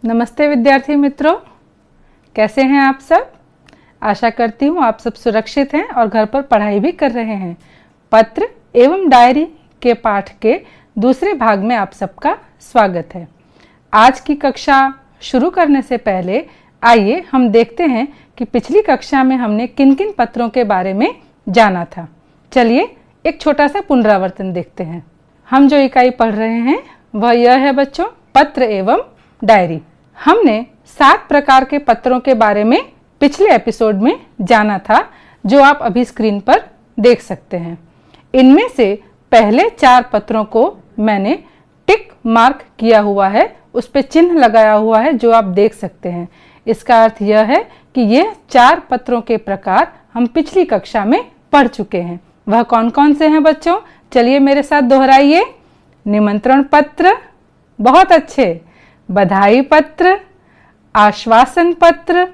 नमस्ते विद्यार्थी मित्रों, कैसे हैं आप सब। आशा करती हूँ आप सब सुरक्षित हैं और घर पर पढ़ाई भी कर रहे हैं। पत्र एवं डायरी के पाठ के दूसरे भाग में आप सबका स्वागत है। आज की कक्षा शुरू करने से पहले आइए हम देखते हैं कि पिछली कक्षा में हमने किन किन पत्रों के बारे में जाना था। चलिए एक छोटा सा पुनरावर्तन देखते हैं। हम जो इकाई पढ़ रहे हैं वह यह है बच्चों, पत्र एवं डायरी। हमने 7 प्रकार के पत्रों के बारे में पिछले एपिसोड में जाना था, जो आप अभी स्क्रीन पर देख सकते हैं। इनमें से पहले 4 पत्रों को मैंने टिक मार्क किया हुआ है, उस पर चिन्ह लगाया हुआ है जो आप देख सकते हैं। इसका अर्थ यह है कि ये 4 पत्रों के प्रकार हम पिछली कक्षा में पढ़ चुके हैं। वह कौन कौन से हैं बच्चों, चलिए मेरे साथ दोहराइए। निमंत्रण पत्र, बहुत अच्छे, बधाई पत्र, आश्वासन पत्र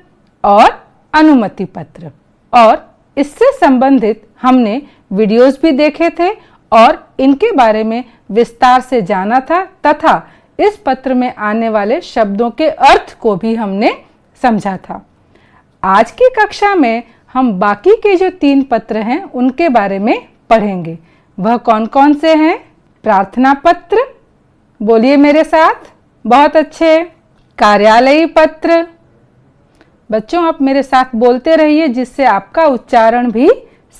और अनुमति पत्र। और इससे संबंधित हमने वीडियोस भी देखे थे और इनके बारे में विस्तार से जाना था तथा इस पत्र में आने वाले शब्दों के अर्थ को भी हमने समझा था। आज की कक्षा में हम बाकी के जो 3 पत्र हैं उनके बारे में पढ़ेंगे। वह कौन कौन से हैं? प्रार्थना पत्र, बोलिए मेरे साथ, बहुत अच्छे। कार्यालयी पत्र, बच्चों आप मेरे साथ बोलते रहिए जिससे आपका उच्चारण भी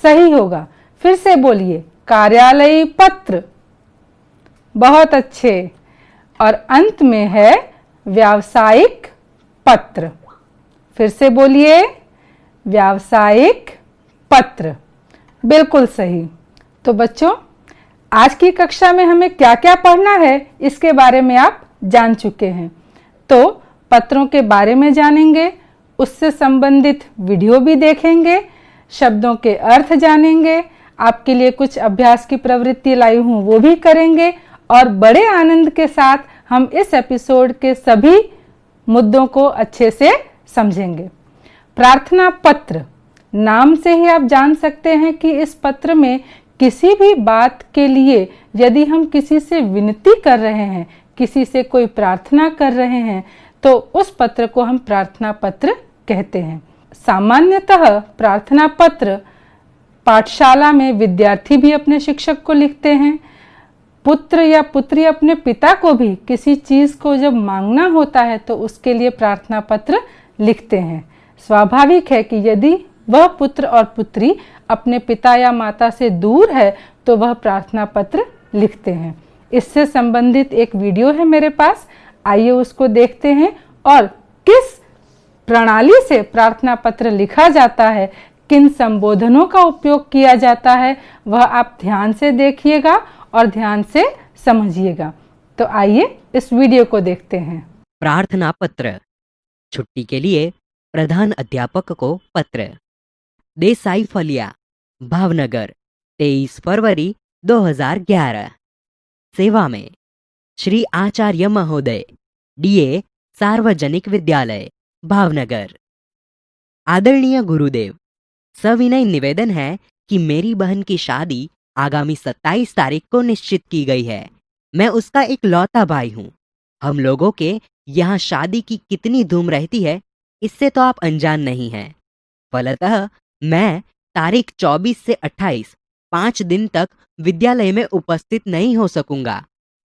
सही होगा। फिर से बोलिए, कार्यालयी पत्र, बहुत अच्छे। और अंत में है व्यावसायिक पत्र। फिर से बोलिए, व्यावसायिक पत्र, बिल्कुल सही। तो बच्चों आज की कक्षा में हमें क्या क्या पढ़ना है इसके बारे में आप जान चुके हैं। तो पत्रों के बारे में जानेंगे, उससे संबंधित वीडियो भी देखेंगे, शब्दों के अर्थ जानेंगे, आपके लिए कुछ अभ्यास की प्रवृत्ति लाई हूँ वो भी करेंगे और बड़े आनंद के साथ हम इस एपिसोड के सभी मुद्दों को अच्छे से समझेंगे। प्रार्थना पत्र, नाम से ही आप जान सकते हैं कि इस पत्र में किसी भी बात के लिए यदि हम किसी से विनती कर रहे हैं, किसी से कोई प्रार्थना कर रहे हैं, तो उस पत्र को हम प्रार्थना पत्र कहते हैं। सामान्यतः प्रार्थना पत्र पाठशाला में विद्यार्थी भी अपने शिक्षक को लिखते हैं। पुत्र या पुत्री अपने पिता को भी किसी चीज को जब मांगना होता है तो उसके लिए प्रार्थना पत्र लिखते हैं। स्वाभाविक है कि यदि वह पुत्र और पुत्री अपने पिता या माता से दूर है तो वह प्रार्थना पत्र लिखते हैं। इससे संबंधित एक वीडियो है मेरे पास, आइए उसको देखते हैं और किस प्रणाली से प्रार्थना पत्र लिखा जाता है, किन संबोधनों का उपयोग किया जाता है, वह आप ध्यान से देखिएगा और ध्यान से समझिएगा। तो आइए इस वीडियो को देखते हैं। प्रार्थना पत्र। छुट्टी के लिए प्रधान अध्यापक को पत्र। देसाई फलिया, भावनगर, 23 फरवरी 2011। सेवा में श्री आचार्य महोदय, डीए सार्वजनिक विद्यालय, भावनगर। आदरणीय गुरुदेव, सविनय निवेदन है कि मेरी बहन की शादी आगामी 27 तारीख को निश्चित की गई है। मैं उसका इकलौता भाई हूँ। हम लोगों के यहाँ शादी की कितनी धूम रहती है इससे तो आप अनजान नहीं हैं। फलतः मैं तारीख 24 से 28 5 दिन तक विद्यालय में उपस्थित नहीं हो सकूंगा।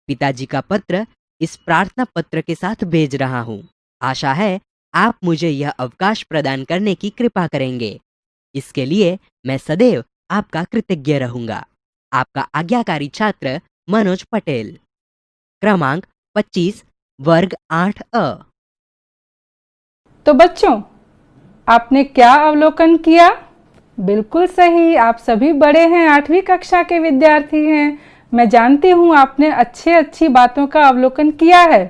पिताजी का पत्र इस प्रार्थना पत्र के साथ भेज रहा हूँ। आशा है आप मुझे यह अवकाश प्रदान करने की कृपा करेंगे। इसके लिए मैं सदैव आपका कृतज्ञ रहूंगा। आपका आज्ञाकारी छात्र मनोज पटेल। क्रमांक 25, वर्ग 8A। तो बच्चों आपने क्या अवलोकन किया? बिल्कुल सही, आप सभी बड़े हैं, 8वीं कक्षा के विद्यार्थी हैं। मैं जानती हूँ आपने अच्छी बातों का अवलोकन किया है।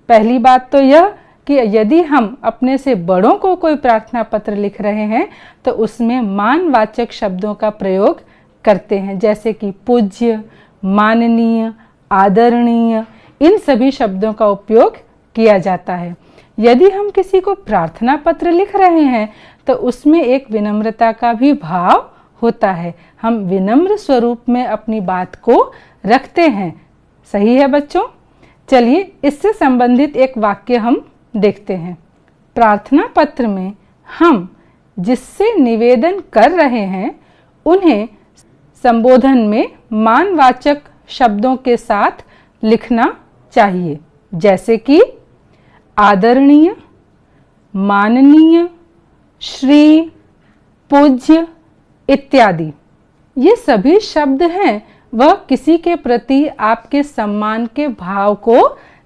पहली बात तो यह कि यदि हम अपने से बड़ों को कोई प्रार्थना पत्र लिख रहे हैं तो उसमें मानवाचक शब्दों का प्रयोग करते हैं, जैसे कि पूज्य, माननीय, आदरणीय, इन सभी शब्दों का उपयोग किया जाता है। यदि हम किसी को प्रार्थना पत्र लिख रहे हैं तो उसमें एक विनम्रता का भी भाव होता है। हम विनम्र स्वरूप में अपनी बात को रखते हैं। सही है बच्चों? चलिए इससे संबंधित एक वाक्य हम देखते हैं। प्रार्थना पत्र में हम जिससे निवेदन कर रहे हैं उन्हें संबोधन में मानवाचक शब्दों के साथ लिखना चाहिए, जैसे कि आदरणीय, माननीय, श्री, पूज्य इत्यादि। ये सभी शब्द हैं वह किसी के प्रति आपके सम्मान के भाव को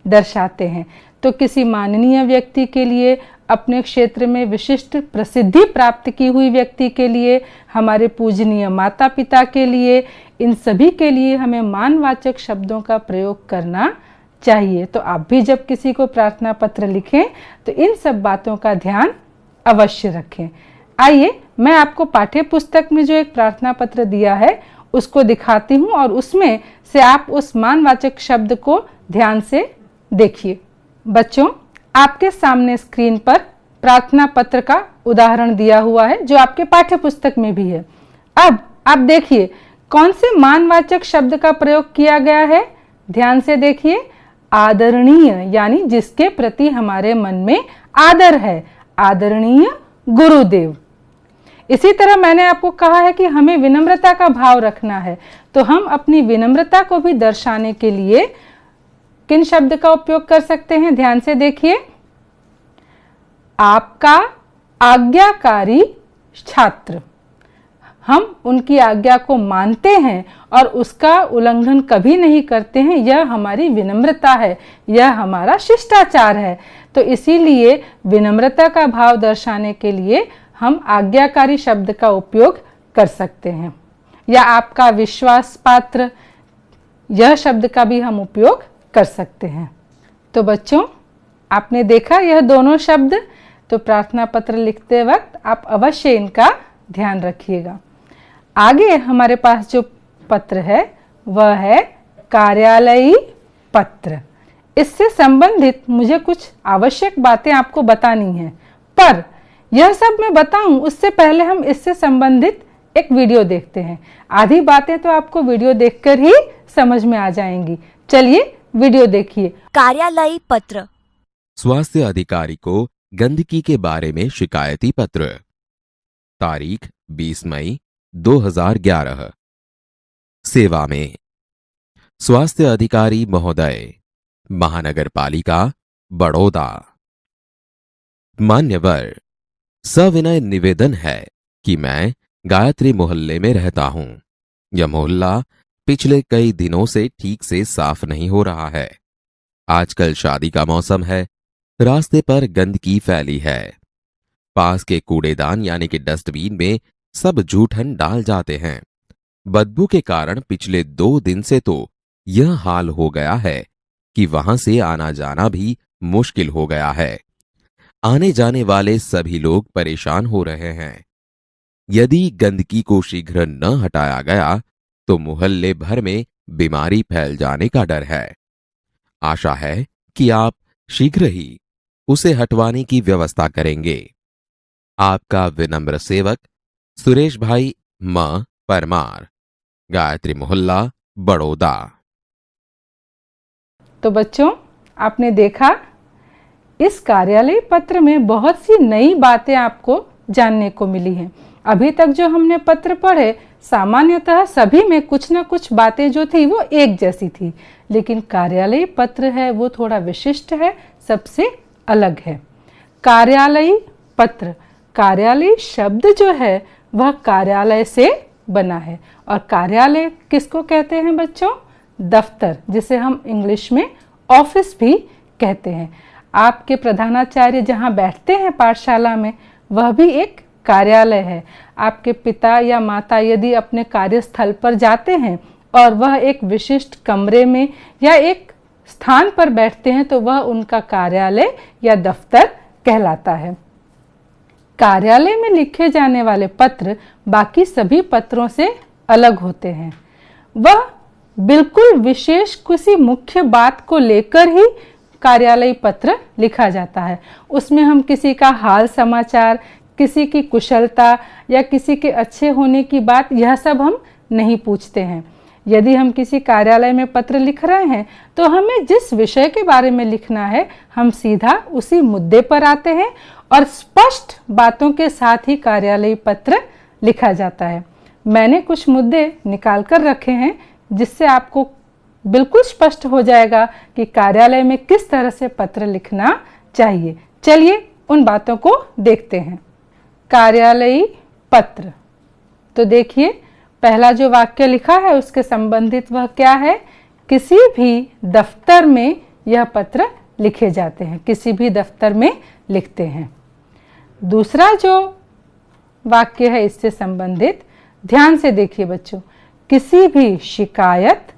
दर्शाते हैं। तो किसी माननीय व्यक्ति के लिए, अपने क्षेत्र में विशिष्ट प्रसिद्धि प्राप्त की हुई व्यक्ति के लिए, हमारे पूजनीय माता पिता के लिए, इन सभी के लिए हमें मानवाचक शब्दों का प्रयोग करना चाहिए। तो आप भी जब किसी को प्रार्थना पत्र लिखें तो इन सब बातों का ध्यान अवश्य रखें। आइए मैं आपको पाठ्य पुस्तक में जो एक प्रार्थना पत्र दिया है उसको दिखाती हूँ और उसमें से आप उस मानवाचक शब्द को ध्यान से देखिए। बच्चों, आपके सामने स्क्रीन पर प्रार्थना पत्र का उदाहरण दिया हुआ है जो आपके पाठ्य पुस्तक में भी है। अब आप देखिए कौन से मानवाचक शब्द का प्रयोग किया गया है। ध्यान से देखिए, आदरणीय यानी जिसके प्रति हमारे मन में आदर है, आदरणीय गुरुदेव। इसी तरह मैंने आपको कहा है कि हमें विनम्रता का भाव रखना है, तो हम अपनी विनम्रता को भी दर्शाने के लिए किन शब्द का उपयोग कर सकते हैं। ध्यान से देखिए, आपका आज्ञाकारी छात्र। हम उनकी आज्ञा को मानते हैं और उसका उल्लंघन कभी नहीं करते हैं, यह हमारी विनम्रता है, यह हमारा शिष्टाचार है। तो इसीलिए विनम्रता का भाव दर्शाने के लिए हम आज्ञाकारी शब्द का उपयोग कर सकते हैं। या आपका विश्वास पात्र, यह शब्द का भी हम उपयोग कर सकते हैं। तो बच्चों, आपने देखा यह दोनों शब्द। तो प्रार्थना पत्र लिखते वक्त आप अवश्य इनका ध्यान रखिएगा। आगे हमारे पास जो पत्र है वह है कार्यालयी पत्र। इससे संबंधित मुझे कुछ आवश्यक बातें आपको बतानी हैं, पर यह सब मैं बताऊं उससे पहले हम इससे संबंधित एक वीडियो देखते हैं। आधी बातें तो आपको वीडियो देखकर ही समझ में आ जाएंगी। चलिए वीडियो देखिए। कार्यालयी पत्र। स्वास्थ्य अधिकारी को गंदगी के बारे में शिकायती पत्र। तारीख 20 मई 2011। सेवा में स्वास्थ्य अधिकारी महोदय, महानगर पालिका बड़ौदा। मान्यवर, सविनय निवेदन है कि मैं गायत्री मोहल्ले में रहता हूं। यह मोहल्ला पिछले कई दिनों से ठीक से साफ नहीं हो रहा है। आजकल शादी का मौसम है, रास्ते पर गंदगी फैली है। पास के कूड़ेदान यानी कि डस्टबिन में सब जूठन डाल जाते हैं। बदबू के कारण पिछले 2 दिन से तो यह हाल हो गया है कि वहां से आना जाना भी मुश्किल हो गया है। आने जाने वाले सभी लोग परेशान हो रहे हैं। यदि गंदगी को शीघ्र न हटाया गया तो मोहल्ले भर में बीमारी फैल जाने का डर है। आशा है कि आप शीघ्र ही उसे हटवाने की व्यवस्था करेंगे। आपका विनम्र सेवक सुरेश भाई म परमार, गायत्री मोहल्ला बड़ौदा। तो बच्चों, आपने देखा इस कार्यालय पत्र में बहुत सी नई बातें आपको जानने को मिली हैं। अभी तक जो हमने पत्र पढ़े सामान्यतः सभी में कुछ न कुछ बातें जो थी वो एक जैसी थी, लेकिन कार्यालय पत्र है वो थोड़ा विशिष्ट है, सबसे अलग है। कार्यालयी पत्र, कार्यालय शब्द जो है वह कार्यालय से बना है। और कार्यालय किसको कहते हैं बच्चों? दफ्तर, जिसे हम इंग्लिश में ऑफिस भी कहते हैं। आपके प्रधानाचार्य जहाँ बैठते हैं पाठशाला में, वह भी एक कार्यालय है। आपके पिता या माता यदि अपने कार्यस्थल पर जाते हैं और वह एक विशिष्ट कमरे में या एक स्थान पर बैठते हैं तो वह उनका कार्यालय या दफ्तर कहलाता है। कार्यालय में लिखे जाने वाले पत्र बाकी सभी पत्रों से अलग होते हैं। वह बिल्कुल विशेष किसी मुख्य बात को लेकर ही कार्यालय पत्र लिखा जाता है। उसमें हम किसी का हाल समाचार, किसी की कुशलता या किसी के अच्छे होने की बात, यह सब हम नहीं पूछते हैं। यदि हम किसी कार्यालय में पत्र लिख रहे हैं तो हमें जिस विषय के बारे में लिखना है हम सीधा उसी मुद्दे पर आते हैं और स्पष्ट बातों के साथ ही कार्यालयीय पत्र लिखा जाता है। मैंने कुछ मुद्दे निकाल कर रखे हैं जिससे आपको बिल्कुल स्पष्ट हो जाएगा कि कार्यालय में किस तरह से पत्र लिखना चाहिए। चलिए उन बातों को देखते हैं। कार्यालयीय पत्र, तो देखिए पहला जो वाक्य लिखा है उसके संबंधित वह क्या है, किसी भी दफ्तर में यह पत्र लिखे जाते हैं, किसी भी दफ्तर में लिखते हैं। दूसरा जो वाक्य है इससे संबंधित, ध्यान से देखिए बच्चों, किसी भी शिकायत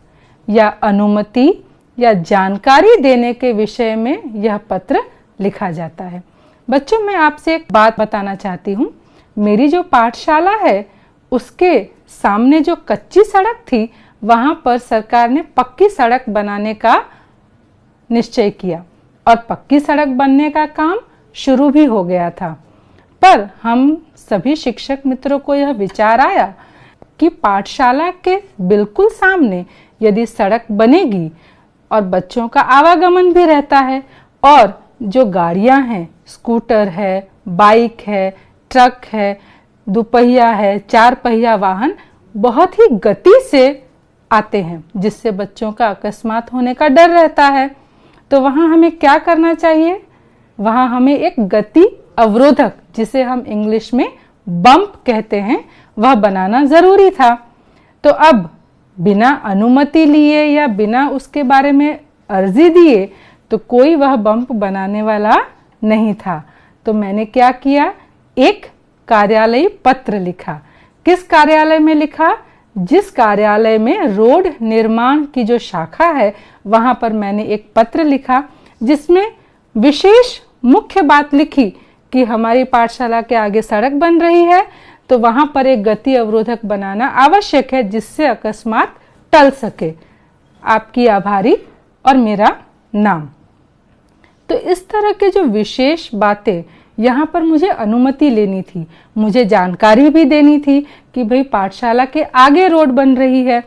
या अनुमति या जानकारी देने के विषय में यह पत्र लिखा जाता है। बच्चों मैं आपसे एक बात बताना चाहती हूँ। मेरी जो पाठशाला है उसके सामने जो कच्ची सड़क थी वहां पर सरकार ने पक्की सड़क बनाने का निश्चय किया और पक्की सड़क बनने का काम शुरू भी हो गया था। पर हम सभी शिक्षक मित्रों को यह विचार आया कि पाठशाला के बिल्कुल सामने यदि सड़क बनेगी और बच्चों का आवागमन भी रहता है और जो गाड़ियां हैं, स्कूटर है, बाइक है, ट्रक है, दुपहिया है, चार पहिया वाहन बहुत ही गति से आते हैं जिससे बच्चों का अकस्मात होने का डर रहता है। तो वहां हमें क्या करना चाहिए, वहां हमें एक गति अवरोधक, जिसे हम इंग्लिश में बम्प कहते हैं, वह बनाना जरूरी था। तो अब बिना अनुमति लिए या बिना उसके बारे में अर्जी दिए तो कोई वह बम्प बनाने वाला नहीं था। तो मैंने क्या किया, एक कार्यालयीय पत्र लिखा। किस कार्यालय में लिखा, जिस कार्यालय में रोड निर्माण की जो शाखा है वहां पर मैंने एक पत्र लिखा जिसमें विशेष मुख्य बात लिखी कि हमारी पाठशाला के आगे सड़क बन रही है तो वहां पर एक गति अवरोधक बनाना आवश्यक है जिससे अकस्मात टल सके। आपकी आभारी और मेरा नाम। तो इस तरह के जो विशेष बातें, यहाँ पर मुझे अनुमति लेनी थी, मुझे जानकारी भी देनी थी कि भाई पाठशाला के आगे रोड बन रही है।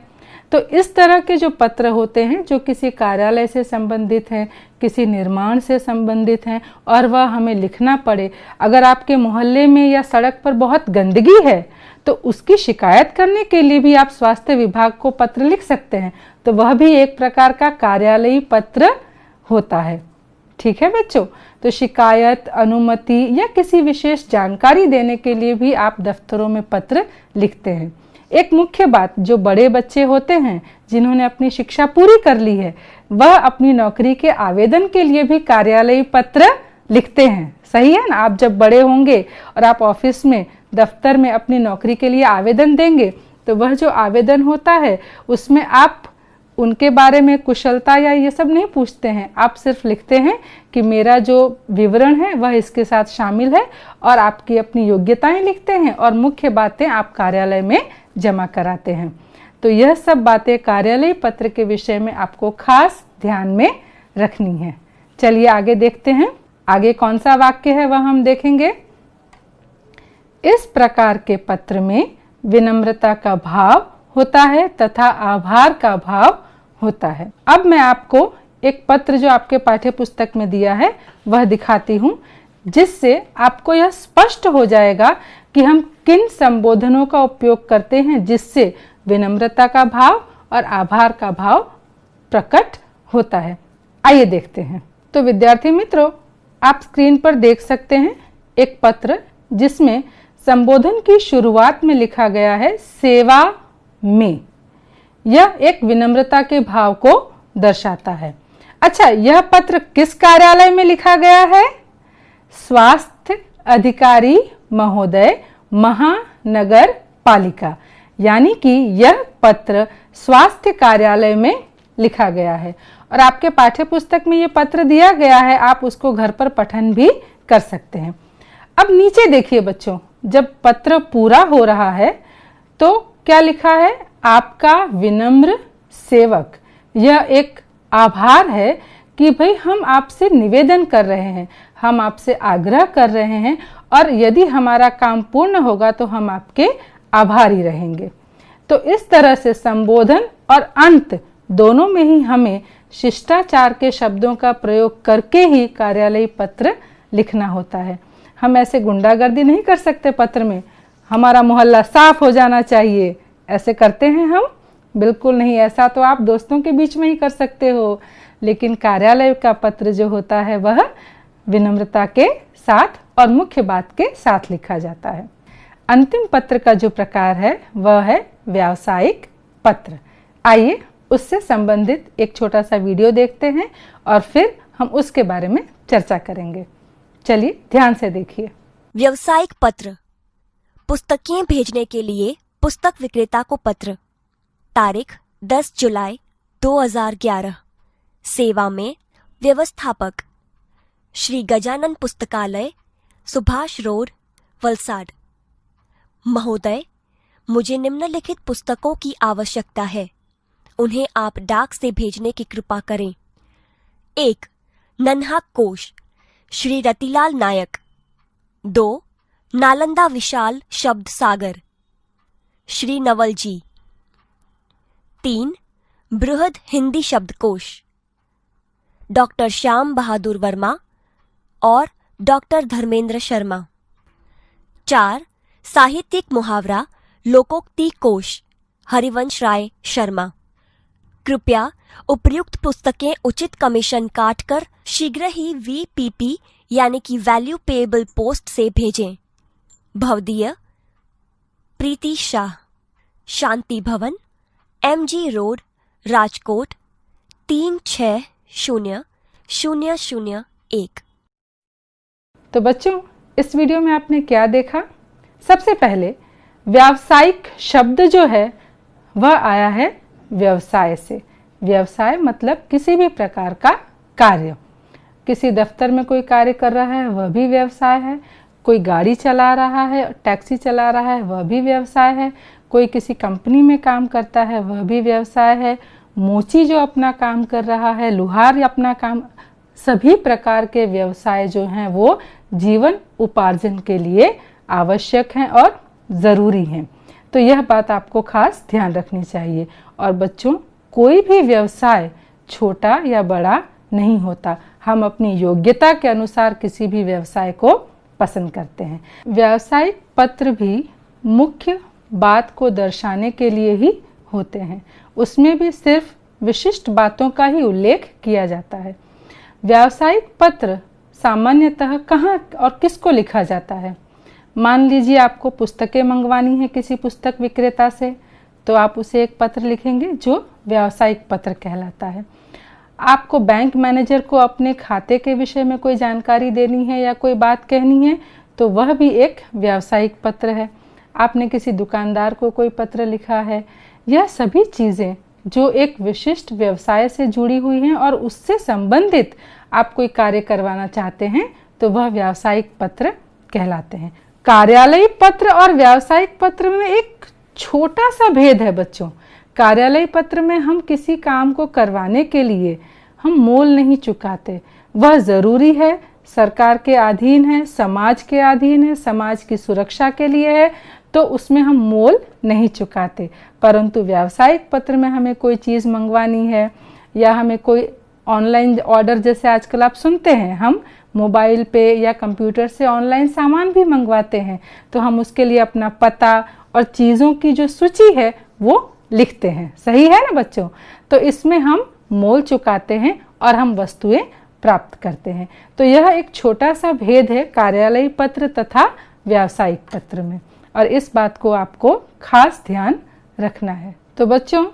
तो इस तरह के जो पत्र होते हैं जो किसी कार्यालय से संबंधित हैं, किसी निर्माण से संबंधित हैं और वह हमें लिखना पड़े। अगर आपके मोहल्ले में या सड़क पर बहुत गंदगी है तो उसकी शिकायत करने के लिए भी आप स्वास्थ्य विभाग को पत्र लिख सकते हैं। तो वह भी एक प्रकार का कार्यालयीय पत्र होता है। ठीक है बच्चों, तो शिकायत, अनुमति या किसी विशेष जानकारी देने के लिए भी आप दफ्तरों में पत्र लिखते हैं। एक मुख्य बात, जो बड़े बच्चे होते हैं जिन्होंने अपनी शिक्षा पूरी कर ली है वह अपनी नौकरी के आवेदन के लिए भी कार्यालयीय पत्र लिखते हैं। सही है ना, आप जब बड़े होंगे और आप ऑफिस में, दफ्तर में अपनी नौकरी के लिए आवेदन देंगे तो वह जो आवेदन होता है उसमें आप उनके बारे में कुशलता या ये सब नहीं पूछते हैं, आप सिर्फ लिखते हैं कि मेरा जो विवरण है वह इसके साथ शामिल है और आपकी अपनी योग्यताएं लिखते हैं और मुख्य बातें आप कार्यालय में जमा कराते हैं। तो यह सब बातें कार्यालयीय पत्र के विषय में आपको खास ध्यान में रखनी है। चलिए आगे देखते हैं। आगे कौन सा वाक्य है वह हम देखेंगे। इस प्रकार के पत्र में विनम्रता का भाव होता है तथा आभार का भाव होता है। अब मैं आपको एक पत्र जो आपके पाठ्य पुस्तक में दिया है वह दिखाती हूँ जिससे आपको यह स्पष्ट हो जाएगा कि हम किन संबोधनों का उपयोग करते हैं जिससे विनम्रता का भाव और आभार का भाव प्रकट होता है। आइए देखते हैं। तो विद्यार्थी मित्रों, आप स्क्रीन पर देख सकते हैं एक पत्र जिसमें संबोधन की शुरुआत में लिखा गया है सेवा में। यह एक विनम्रता के भाव को दर्शाता है। अच्छा, यह पत्र किस कार्यालय में लिखा गया है? स्वास्थ्य अधिकारी महोदय, महानगर पालिका। यानी कि यह पत्र स्वास्थ्य कार्यालय में लिखा गया है और आपके पाठ्य पुस्तक में यह पत्र दिया गया है, आप उसको घर पर पठन भी कर सकते हैं। अब नीचे देखिए बच्चों, जब पत्र पूरा हो रहा है तो क्या लिखा है? आपका विनम्र सेवक। यह एक आभार है कि भाई हम आपसे निवेदन कर रहे हैं, हम आपसे आग्रह कर रहे हैं और यदि हमारा काम पूर्ण होगा तो हम आपके आभारी रहेंगे। तो इस तरह से संबोधन और अंत दोनों में ही हमें शिष्टाचार के शब्दों का प्रयोग करके ही कार्यालयी पत्र लिखना होता है। हम ऐसे गुंडागर्दी नहीं कर सकते पत्र में, हमारा मोहल्ला साफ हो जाना चाहिए, ऐसे करते हैं हम? बिल्कुल नहीं। ऐसा तो आप दोस्तों के बीच में ही कर सकते हो, लेकिन कार्यालय का पत्र जो होता है वह विनम्रता के साथ और मुख्य बात के साथ लिखा जाता है। अंतिम पत्र का जो प्रकार है वह है व्यावसायिक पत्र। आइए उससे संबंधित एक छोटा सा वीडियो देखते हैं और फिर हम उसके बारे में चर्चा करेंगे। चलिए ध्यान से देखिए। व्यावसायिक पत्र। पुस्तकें भेजने के लिए पुस्तक विक्रेता को पत्र। तारीख 10 जुलाई 2011। सेवा में व्यवस्थापक श्री गजानन पुस्तकालय, सुभाष रोड, वलसाड। महोदय, मुझे निम्नलिखित पुस्तकों की आवश्यकता है, उन्हें आप डाक से भेजने की कृपा करें। 1. नन्हा कोश श्री रतिलाल नायक। 2. नालंदा विशाल शब्द सागर श्री नवल जी। 3. बृहद हिंदी शब्दकोश डॉक्टर श्याम बहादुर वर्मा और डॉक्टर धर्मेंद्र शर्मा। 4. साहित्यिक मुहावरा लोकोक्ति कोश हरिवंश राय शर्मा। कृपया उपयुक्त पुस्तकें उचित कमीशन काटकर शीघ्र ही VPP यानी कि वैल्यू पेएबल पोस्ट से भेजें। भवदीय प्रीति शाह, शांति भवन, MG रोड, राजकोट 360001। तो बच्चों, इस वीडियो में आपने क्या देखा? सबसे पहले व्यावसायिक शब्द जो है वह आया है व्यवसाय से। व्यवसाय मतलब किसी भी प्रकार का कार्य। किसी दफ्तर में कोई कार्य कर रहा है वह भी व्यवसाय है, कोई गाड़ी चला रहा है, टैक्सी चला रहा है वह भी व्यवसाय है, कोई किसी कंपनी में काम करता है वह भी व्यवसाय है, मोची जो अपना काम कर रहा है, लुहार अपना काम, सभी प्रकार के व्यवसाय जो हैं वो जीवन उपार्जन के लिए आवश्यक हैं और ज़रूरी हैं। तो यह बात आपको खास ध्यान रखनी चाहिए। और बच्चों, कोई भी व्यवसाय छोटा या बड़ा नहीं होता, हम अपनी योग्यता के अनुसार किसी भी व्यवसाय को पसंद करते हैं। व्यावसायिक पत्र भी मुख्य बात को दर्शाने के लिए ही होते हैं, उसमें भी सिर्फ विशिष्ट बातों का ही उल्लेख किया जाता है। व्यावसायिक पत्र सामान्यतः कहाँ और किसको लिखा जाता है? मान लीजिए आपको पुस्तकें मंगवानी है किसी पुस्तक विक्रेता से, तो आप उसे एक पत्र लिखेंगे जो व्यावसायिक पत्र कहलाता है। आपको बैंक मैनेजर को अपने खाते के विषय में कोई जानकारी देनी है या कोई बात कहनी है, तो वह भी एक व्यावसायिक पत्र है। आपने किसी दुकानदार को कोई पत्र लिखा है। यह सभी चीज़ें जो एक विशिष्ट व्यवसाय से जुड़ी हुई हैं और उससे संबंधित आप कोई कार्य करवाना चाहते हैं, तो वह व्यावसायिक पत्र कहलाते हैं। कार्यालयी पत्र और व्यावसायिक पत्र में एक छोटा सा भेद है बच्चों। कार्यालयी पत्र में हम किसी काम को करवाने के लिए हम मोल नहीं चुकाते, वह ज़रूरी है, सरकार के अधीन है, समाज के अधीन है, समाज की सुरक्षा के लिए है, तो उसमें हम मोल नहीं चुकाते। परंतु व्यावसायिक पत्र में हमें कोई चीज़ मंगवानी है या हमें कोई ऑनलाइन ऑर्डर, जैसे आजकल आप सुनते हैं, हम मोबाइल पे या कंप्यूटर से ऑनलाइन सामान भी मंगवाते हैं, तो हम उसके लिए अपना पता और चीज़ों की जो सूची है वो लिखते हैं। सही है ना बच्चों? तो इसमें हम मोल चुकाते हैं और हम वस्तुएं प्राप्त करते हैं। तो यह एक छोटा सा भेद है कार्यालयी पत्र तथा व्यावसायिक पत्र में, और इस बात को आपको खास ध्यान रखना है। तो बच्चों,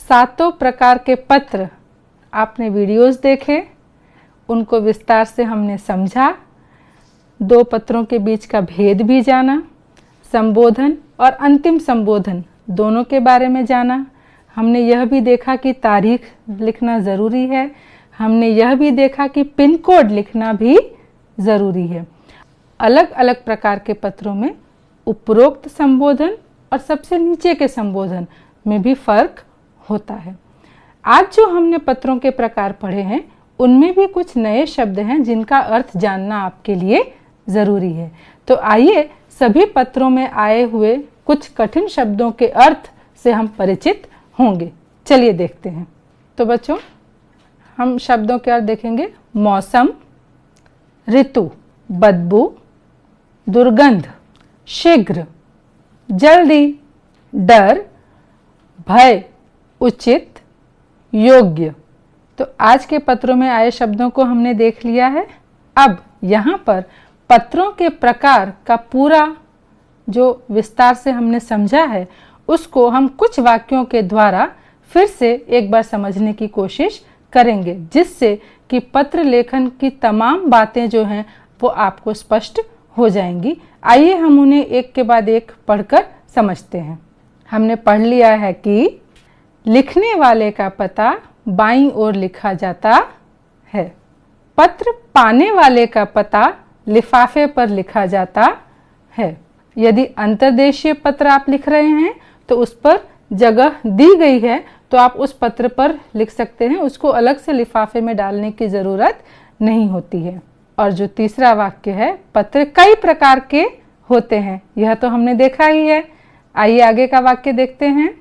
7 प्रकार के पत्र आपने वीडियोस देखे, उनको विस्तार से हमने समझा, 2 पत्रों के बीच का भेद भी जाना, संबोधन और अंतिम संबोधन दोनों के बारे में जाना। हमने यह भी देखा कि तारीख लिखना ज़रूरी है, हमने यह भी देखा कि पिन कोड लिखना भी ज़रूरी है। अलग अलग प्रकार के पत्रों में उपरोक्त संबोधन और सबसे नीचे के संबोधन में भी फर्क होता है। आज जो हमने पत्रों के प्रकार पढ़े हैं, उनमें भी कुछ नए शब्द हैं जिनका अर्थ जानना आपके लिए ज़रूरी है। तो आइए सभी पत्रों में आए हुए कुछ कठिन शब्दों के अर्थ से हम परिचित होंगे। चलिए देखते हैं। तो बच्चों, हम शब्दों के अर्थ देखेंगे। मौसम, ऋतु, बदबू, दुर्गंध, शीघ्र, जल्दी, डर, भय, उचित, योग्य। तो आज के पत्रों में आए शब्दों को हमने देख लिया है। अब यहाँ पर पत्रों के प्रकार का पूरा जो विस्तार से हमने समझा है, उसको हम कुछ वाक्यों के द्वारा फिर से एक बार समझने की कोशिश करेंगे, जिससे कि पत्र लेखन की तमाम बातें जो हैं वो आपको स्पष्ट हो जाएंगी। आइए हम उन्हें एक के बाद एक पढ़कर समझते हैं। हमने पढ़ लिया है कि लिखने वाले का पता बाईं ओर लिखा जाता है। पत्र पाने वाले का पता लिफाफे पर लिखा जाता है। यदि अंतर्देशीय पत्र आप लिख रहे हैं तो उस पर जगह दी गई है, तो आप उस पत्र पर लिख सकते हैं, उसको अलग से लिफाफे में डालने की जरूरत नहीं होती है। और जो तीसरा वाक्य है, पत्र कई प्रकार के होते हैं, यह तो हमने देखा ही है। आइए आगे का वाक्य देखते हैं।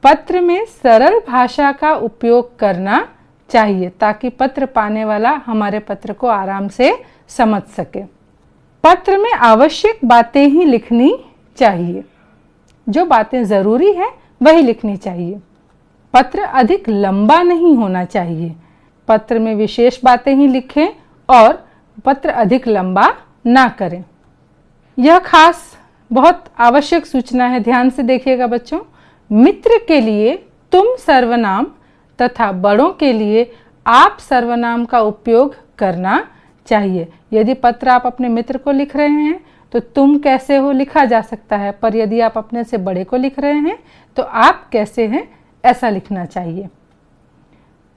पत्र में सरल भाषा का उपयोग करना चाहिए ताकि पत्र पाने वाला हमारे पत्र को आराम से समझ सके। पत्र में आवश्यक बातें ही लिखनी चाहिए, जो बातें जरूरी है वही लिखनी चाहिए। पत्र अधिक लंबा नहीं होना चाहिए। पत्र में विशेष बातें ही लिखें और पत्र अधिक लंबा ना करें। यह खास बहुत आवश्यक सूचना है, ध्यान से देखिएगा बच्चों। मित्र के लिए तुम सर्वनाम तथा बड़ों के लिए आप सर्वनाम का उपयोग करना चाहिए। यदि पत्र आप अपने मित्र को लिख रहे हैं तो तुम कैसे हो लिखा जा सकता है, पर यदि आप अपने से बड़े को लिख रहे हैं तो आप कैसे हैं ऐसा लिखना चाहिए।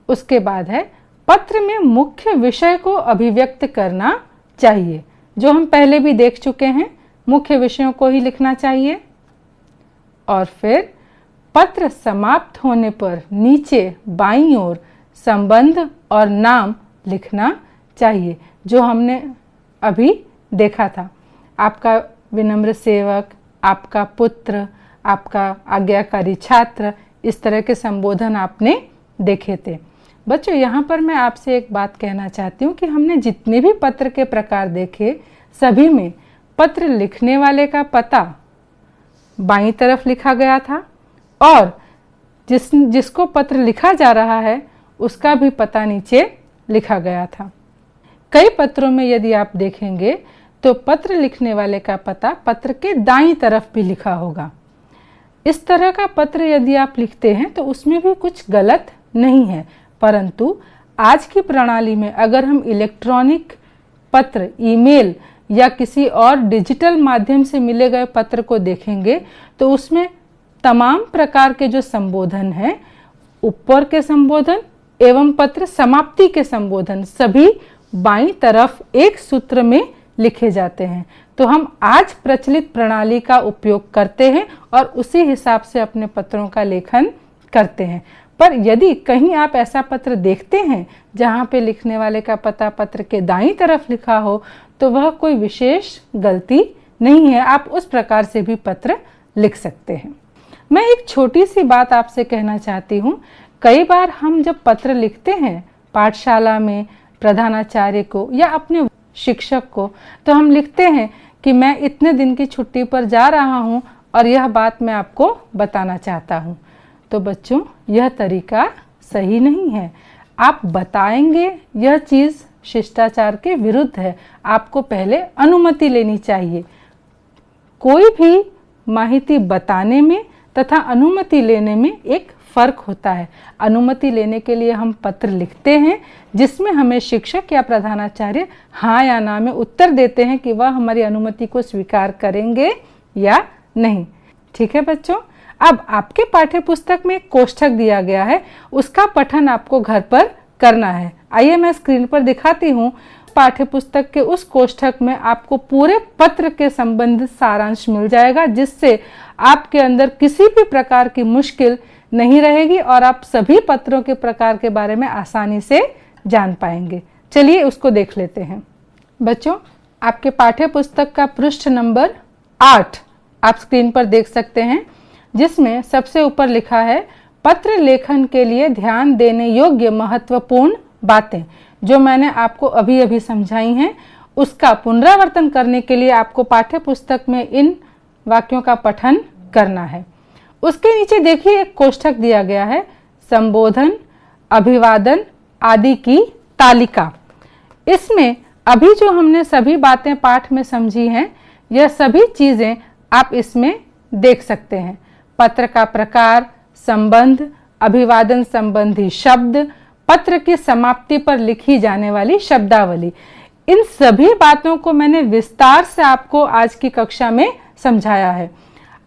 उसके बाद है, पत्र में मुख्य विषय को अभिव्यक्त करना चाहिए, जो हम पहले भी देख चुके हैं, मुख्य विषयों को ही लिखना चाहिए। और फिर पत्र समाप्त होने पर नीचे बाईं ओर संबंध और नाम लिखना चाहिए, जो हमने अभी देखा था। आपका विनम्र सेवक, आपका पुत्र, आपका आज्ञाकारी छात्र, इस तरह के संबोधन आपने देखे थे। बच्चों, यहाँ पर मैं आपसे एक बात कहना चाहती हूँ कि हमने जितने भी पत्र के प्रकार देखे, सभी में पत्र लिखने वाले का पता बाईं तरफ लिखा गया था और जिसको पत्र लिखा जा रहा है उसका भी पता नीचे लिखा गया था। कई पत्रों में यदि आप देखेंगे तो पत्र लिखने वाले का पता पत्र के दाईं तरफ भी लिखा होगा। इस तरह का पत्र यदि आप लिखते हैं तो उसमें भी कुछ गलत नहीं है, परंतु आज की प्रणाली में अगर हम इलेक्ट्रॉनिक पत्र, ईमेल या किसी और डिजिटल माध्यम से मिले गए पत्र को देखेंगे तो उसमें तमाम प्रकार के जो संबोधन हैं, ऊपर के संबोधन एवं पत्र समाप्ति के संबोधन, सभी बाईं तरफ एक सूत्र में लिखे जाते हैं। तो हम आज प्रचलित प्रणाली का उपयोग करते हैं और उसी हिसाब से अपने पत्रों का लेखन करते हैं। पर यदि कहीं आप ऐसा पत्र देखते हैं जहां पे लिखने वाले का पता पत्र के दाईं तरफ लिखा हो, तो वह कोई विशेष गलती नहीं है, आप उस प्रकार से भी पत्र लिख सकते हैं। मैं एक छोटी सी बात आपसे कहना चाहती हूँ। कई बार हम जब पत्र लिखते हैं पाठशाला में प्रधानाचार्य को या अपने शिक्षक को, तो हम लिखते हैं कि मैं इतने दिन की छुट्टी पर जा रहा हूँ और यह बात मैं आपको बताना चाहता हूँ। तो बच्चों, यह तरीका सही नहीं है। आप बताएंगे, यह चीज़ शिष्टाचार के विरुद्ध है। आपको पहले अनुमति लेनी चाहिए। कोई भी माहिती बताने में तथा अनुमति लेने में एक फर्क होता है। अनुमति लेने के लिए हम पत्र लिखते हैं जिसमें हमें शिक्षक या प्रधानाचार्य हाँ या ना में उत्तर देते हैं कि वह हमारी अनुमति को स्वीकार करेंगे या नहीं। ठीक है बच्चों, अब आपके पाठ्य पुस्तक में एक कोष्ठक दिया गया है, उसका पठन आपको घर पर करना है। आइए मैं स्क्रीन पर दिखाती हूँ। पाठ्य पुस्तक के उस कोष्ठक में आपको पूरे पत्र के संबंधित सारांश मिल जाएगा, जिससे आपके अंदर किसी भी प्रकार की मुश्किल नहीं रहेगी और आप सभी पत्रों के प्रकार के बारे में आसानी से जान पाएंगे। चलिए उसको देख लेते हैं। बच्चों, आपके पाठ्य पुस्तक का पृष्ठ नंबर 8 आप स्क्रीन पर देख सकते हैं, जिसमें सबसे ऊपर लिखा है पत्र लेखन के लिए ध्यान देने योग्य महत्वपूर्ण बातें जो मैंने आपको अभी अभी समझाई हैं, उसका पुनरावर्तन करने के लिए आपको पाठ्य पुस्तक में इन वाक्यों का पठन करना है। उसके नीचे देखिए एक कोष्ठक दिया गया है, संबोधन, अभिवादन आदि की तालिका। इसमें अभी जो हमने सभी बातें पाठ में समझी हैं, यह सभी चीजें आप इसमें देख सकते हैं। पत्र का प्रकार, संबंध, अभिवादन संबंधी शब्द, पत्र की समाप्ति पर लिखी जाने वाली शब्दावली, इन सभी बातों को मैंने विस्तार से आपको आज की कक्षा में समझाया है।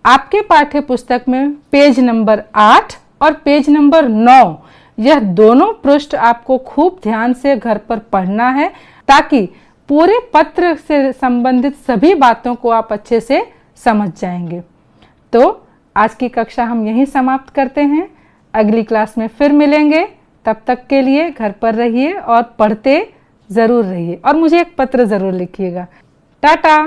आपके पाठ्य पुस्तक में पेज नंबर 8 और पेज नंबर 9, यह दोनों पृष्ठ आपको खूब ध्यान से घर पर पढ़ना है, ताकि पूरे पत्र से संबंधित सभी बातों को आप अच्छे से समझ जाएंगे। तो आज की कक्षा हम यहीं समाप्त करते हैं। अगली क्लास में फिर मिलेंगे। तब तक के लिए घर पर रहिए और पढ़ते जरूर रहिए और मुझे एक पत्र जरूर लिखिएगा। टाटा।